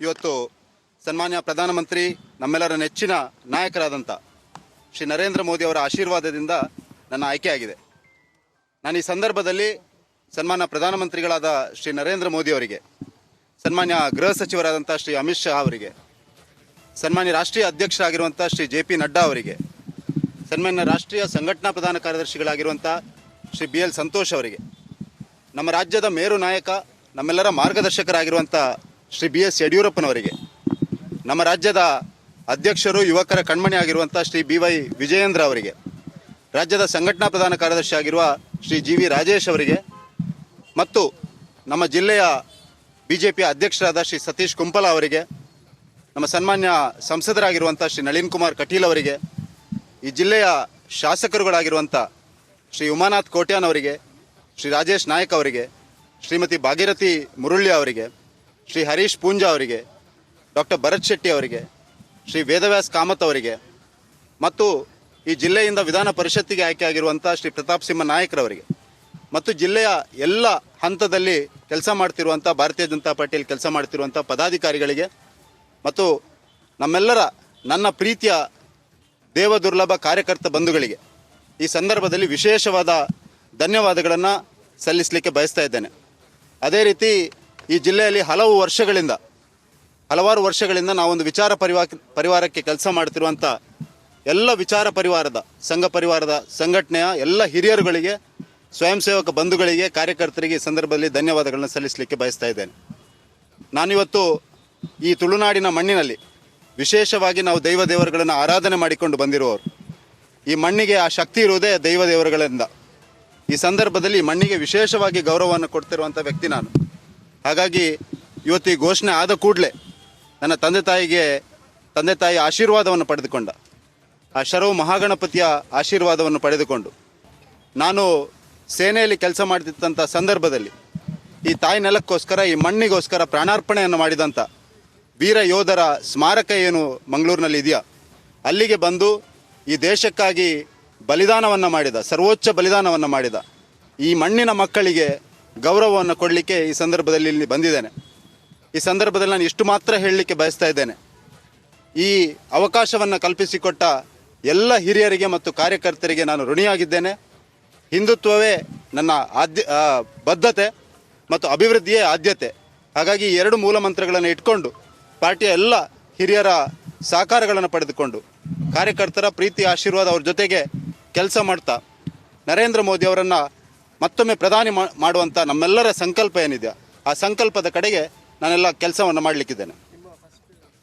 ಇವತ್ತು ಸನ್ಮಾನ್ಯ ಪ್ರಧಾನಮಂತ್ರಿ ನಮ್ಮೆಲ್ಲರ ನೆಚ್ಚಿನ ನಾಯಕರಾದಂಥ ಶ್ರೀ ನರೇಂದ್ರ ಮೋದಿ ಅವರ ಆಶೀರ್ವಾದದಿಂದ ನನ್ನ ಆಯ್ಕೆಯಾಗಿದೆ. ನಾನು ಈ ಸಂದರ್ಭದಲ್ಲಿ ಸನ್ಮಾನ್ಯ ಪ್ರಧಾನಮಂತ್ರಿಗಳಾದ ಶ್ರೀ ನರೇಂದ್ರ ಮೋದಿ ಅವರಿಗೆ, ಸನ್ಮಾನ್ಯ ಗೃಹ ಸಚಿವರಾದಂಥ ಶ್ರೀ ಅಮಿತ್ ಶಾ ಅವರಿಗೆ, ಸನ್ಮಾನ್ಯ ರಾಷ್ಟ್ರೀಯ ಅಧ್ಯಕ್ಷರಾಗಿರುವಂಥ ಶ್ರೀ JP ನಡ್ಡಾ ಅವರಿಗೆ, ಸನ್ಮಾನ್ಯ ರಾಷ್ಟ್ರೀಯ ಸಂಘಟನಾ ಪ್ರಧಾನ ಕಾರ್ಯದರ್ಶಿಗಳಾಗಿರುವಂಥ ಶ್ರೀ BL ಸಂತೋಷ್ ಅವರಿಗೆ, ನಮ್ಮ ರಾಜ್ಯದ ಮೇರು ನಾಯಕ ನಮ್ಮೆಲ್ಲರ ಮಾರ್ಗದರ್ಶಕರಾಗಿರುವಂಥ ಶ್ರೀ BS ಯಡಿಯೂರಪ್ಪನವರಿಗೆ, ನಮ್ಮ ರಾಜ್ಯದ ಅಧ್ಯಕ್ಷರು ಯುವಕರ ಕಣ್ಮಣಿ ಆಗಿರುವಂಥ ಶ್ರೀ BY ವಿಜಯೇಂದ್ರ ಅವರಿಗೆ, ರಾಜ್ಯದ ಸಂಘಟನಾ ಪ್ರಧಾನ ಕಾರ್ಯದರ್ಶಿ ಆಗಿರುವ ಶ್ರೀ GV ರಾಜೇಶ್ ಅವರಿಗೆ ಮತ್ತು ನಮ್ಮ ಜಿಲ್ಲೆಯ BJP ಅಧ್ಯಕ್ಷರಾದ ಶ್ರೀ ಸತೀಶ್ ಕುಂಪಲ ಅವರಿಗೆ, ನಮ್ಮ ಸನ್ಮಾನ್ಯ ಸಂಸದರಾಗಿರುವಂಥ ಶ್ರೀ ನಳಿನ್ ಕುಮಾರ್ ಕಟೀಲ್ ಅವರಿಗೆ, ಈ ಜಿಲ್ಲೆಯ ಶಾಸಕರುಗಳಾಗಿರುವಂಥ ಶ್ರೀ ಉಮಾನಾಥ್ ಕೋಟ್ಯಾನ್ ಅವರಿಗೆ, ಶ್ರೀ ರಾಜೇಶ್ ನಾಯಕ್ ಅವರಿಗೆ, ಶ್ರೀಮತಿ ಭಾಗೀರಥಿ ಮುರುಳ್ಳಿ ಅವರಿಗೆ, ಶ್ರೀ ಹರೀಶ್ ಪೂಂಜಾ ಅವರಿಗೆ, ಡಾಕ್ಟರ್ ಭರತ್ ಶೆಟ್ಟಿ ಅವರಿಗೆ, ಶ್ರೀ ವೇದವ್ಯಾಸ್ ಕಾಮತ್ ಅವರಿಗೆ ಮತ್ತು ಈ ಜಿಲ್ಲೆಯಿಂದ ವಿಧಾನ ಪರಿಷತ್ತಿಗೆ ಆಯ್ಕೆಯಾಗಿರುವಂಥ ಶ್ರೀ ಪ್ರತಾಪ್ ಸಿಂಹ ನಾಯಕರವರಿಗೆ ಮತ್ತು ಜಿಲ್ಲೆಯ ಎಲ್ಲ ಹಂತದಲ್ಲಿ ಕೆಲಸ ಮಾಡ್ತಿರುವಂಥ ಭಾರತೀಯ ಜನತಾ ಪಾರ್ಟಿಯಲ್ಲಿ ಕೆಲಸ ಮಾಡ್ತಿರುವಂಥ ಪದಾಧಿಕಾರಿಗಳಿಗೆ ಮತ್ತು ನಮ್ಮೆಲ್ಲರ ನನ್ನ ಪ್ರೀತಿಯ ದೇವದುರ್ಲಭ ಕಾರ್ಯಕರ್ತ ಬಂಧುಗಳಿಗೆ ಈ ಸಂದರ್ಭದಲ್ಲಿ ವಿಶೇಷವಾದ ಧನ್ಯವಾದಗಳನ್ನು ಸಲ್ಲಿಸಲಿಕ್ಕೆ ಬಯಸ್ತಾ ಇದ್ದೇನೆ. ಅದೇ ರೀತಿ ಈ ಜಿಲ್ಲೆಯಲ್ಲಿ ಹಲವಾರು ವರ್ಷಗಳಿಂದ ನಾವೊಂದು ವಿಚಾರ ಪರಿವಾರಕ್ಕೆ ಕೆಲಸ ಮಾಡ್ತಿರುವಂಥ ಎಲ್ಲ ವಿಚಾರ ಪರಿವಾರದ ಸಂಘ ಪರಿವಾರದ ಸಂಘಟನೆಯ ಎಲ್ಲ ಹಿರಿಯರುಗಳಿಗೆ, ಸ್ವಯಂ ಸೇವಕ ಬಂಧುಗಳಿಗೆ, ಕಾರ್ಯಕರ್ತರಿಗೆ ಈ ಸಂದರ್ಭದಲ್ಲಿ ಧನ್ಯವಾದಗಳನ್ನು ಸಲ್ಲಿಸಲಿಕ್ಕೆ ಬಯಸ್ತಾ ಇದ್ದೇನೆ. ನಾನಿವತ್ತು ಈ ತುಳುನಾಡಿನ ಮಣ್ಣಿನಲ್ಲಿ ವಿಶೇಷವಾಗಿ ನಾವು ದೇವರುಗಳನ್ನು ಆರಾಧನೆ ಮಾಡಿಕೊಂಡು ಬಂದಿರುವವರು. ಈ ಮಣ್ಣಿಗೆ ಆ ಶಕ್ತಿ ಇರುವುದೇ ದೇವರುಗಳಿಂದ. ಈ ಸಂದರ್ಭದಲ್ಲಿ ಈ ಮಣ್ಣಿಗೆ ವಿಶೇಷವಾಗಿ ಗೌರವವನ್ನು ಕೊಡ್ತಿರುವಂಥ ವ್ಯಕ್ತಿ ನಾನು. ಹಾಗಾಗಿ ಇವತ್ತು ಈ ಘೋಷಣೆ ಆದ ಕೂಡಲೇ ನನ್ನ ತಂದೆ ತಾಯಿ ಆಶೀರ್ವಾದವನ್ನು ಪಡೆದುಕೊಂಡ, ಆ ಶರವು ಮಹಾಗಣಪತಿಯ ಆಶೀರ್ವಾದವನ್ನು ಪಡೆದುಕೊಂಡು ನಾನು ಸೇನೆಯಲ್ಲಿ ಕೆಲಸ ಮಾಡ್ತಿದ್ದಂಥ ಸಂದರ್ಭದಲ್ಲಿ ಈ ತಾಯಿ ನೆಲಕ್ಕೋಸ್ಕರ, ಈ ಮಣ್ಣಿಗೋಸ್ಕರ ಪ್ರಾಣಾರ್ಪಣೆಯನ್ನು ಮಾಡಿದಂಥ ವೀರ ಯೋಧರ ಸ್ಮಾರಕ ಏನು ಮಂಗಳೂರಿನಲ್ಲಿ ಇದೆಯಾ, ಅಲ್ಲಿಗೆ ಬಂದು ಈ ದೇಶಕ್ಕಾಗಿ ಬಲಿದಾನವನ್ನು ಮಾಡಿದ, ಸರ್ವೋಚ್ಚ ಬಲಿದಾನವನ್ನು ಮಾಡಿದ ಈ ಮಣ್ಣಿನ ಮಕ್ಕಳಿಗೆ ಗೌರವವನ್ನು ಕೊಡಲಿಕ್ಕೆ ಈ ಸಂದರ್ಭದಲ್ಲಿ ಇಲ್ಲಿ ಬಂದಿದ್ದೇನೆ. ಈ ಸಂದರ್ಭದಲ್ಲಿ ನಾನು ಇಷ್ಟು ಮಾತ್ರ ಹೇಳಲಿಕ್ಕೆ ಬಯಸ್ತಾ ಇದ್ದೇನೆ, ಈ ಅವಕಾಶವನ್ನು ಕಲ್ಪಿಸಿಕೊಟ್ಟ ಎಲ್ಲ ಹಿರಿಯರಿಗೆ ಮತ್ತು ಕಾರ್ಯಕರ್ತರಿಗೆ ನಾನು ಋಣಿಯಾಗಿದ್ದೇನೆ. ಹಿಂದುತ್ವವೇ ನನ್ನ ಬದ್ಧತೆ ಮತ್ತು ಅಭಿವೃದ್ಧಿಯೇ ಆದ್ಯತೆ. ಹಾಗಾಗಿ ಈ ಎರಡು ಮೂಲ ಮಂತ್ರಗಳನ್ನು ಇಟ್ಕೊಂಡು ಪಾರ್ಟಿಯ ಎಲ್ಲ ಹಿರಿಯರ ಸಹಕಾರಗಳನ್ನು ಪಡೆದುಕೊಂಡು ಕಾರ್ಯಕರ್ತರ ಪ್ರೀತಿ ಆಶೀರ್ವಾದ ಅವ್ರ ಜೊತೆಗೆ ಕೆಲಸ ಮಾಡ್ತಾ ನರೇಂದ್ರ ಮೋದಿ ಅವರನ್ನು ಮತ್ತೊಮ್ಮೆ ಪ್ರಧಾನಿ ಮಾಡುವಂಥ ನಮ್ಮೆಲ್ಲರ ಸಂಕಲ್ಪ ಏನಿದೆ ಆ ಸಂಕಲ್ಪದ ಕಡೆಗೆ ನಾನೆಲ್ಲ ಕೆಲಸವನ್ನು ಮಾಡಲಿಕ್ಕಿದ್ದೇನೆ.